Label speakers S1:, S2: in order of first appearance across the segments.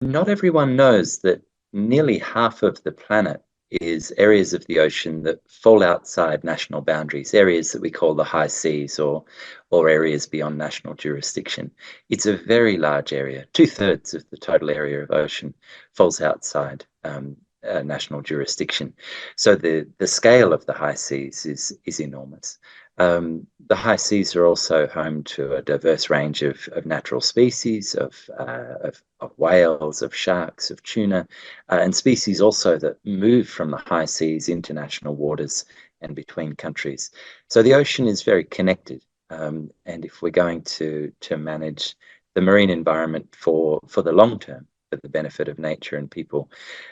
S1: Not everyone knows that nearly half of the planet is areas of the ocean that fall outside national boundaries, areas that we call the high seas or areas beyond national jurisdiction. It's a very large area. Two-thirds of the total area of ocean falls outside national jurisdiction. So the scale of the high seas is enormous. The high seas are also home to a diverse range of natural species, of whales, of sharks, of tuna, and species also that move from the high seas into international waters and between countries. So the ocean is very connected. And if we're going to manage the marine environment for the long term, for the benefit of nature and people,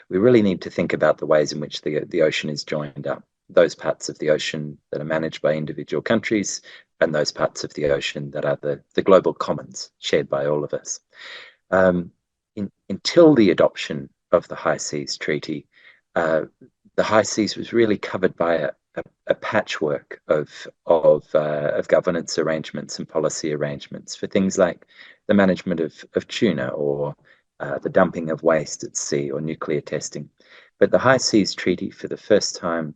S1: we really need to think about the ways in which the ocean is joined up. Those parts of the ocean that are managed by individual countries and those parts of the ocean that are the global commons shared by all of us. Until the adoption of the High Seas Treaty, the High Seas was really covered by a patchwork of governance arrangements and policy arrangements for things like the management of tuna or the dumping of waste at sea or nuclear testing. But the High Seas Treaty, for the first time,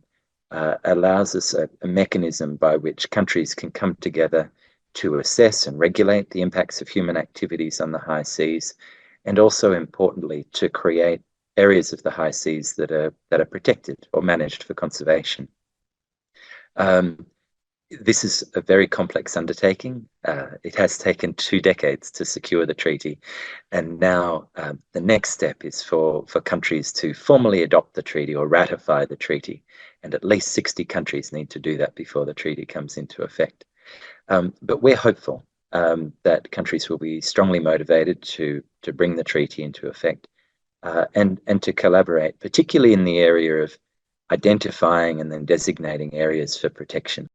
S1: allows us a mechanism by which countries can come together to assess and regulate the impacts of human activities on the high seas, and also importantly to create areas of the high seas that are protected or managed for conservation. This is a very complex undertaking. It has taken 2 decades to secure the treaty, and now the next step is for countries to formally adopt the treaty or ratify the treaty, and at least 60 countries need to do that before the treaty comes into effect. But we're hopeful that countries will be strongly motivated to bring the treaty into effect and to collaborate, particularly in the area of identifying and then designating areas for protection.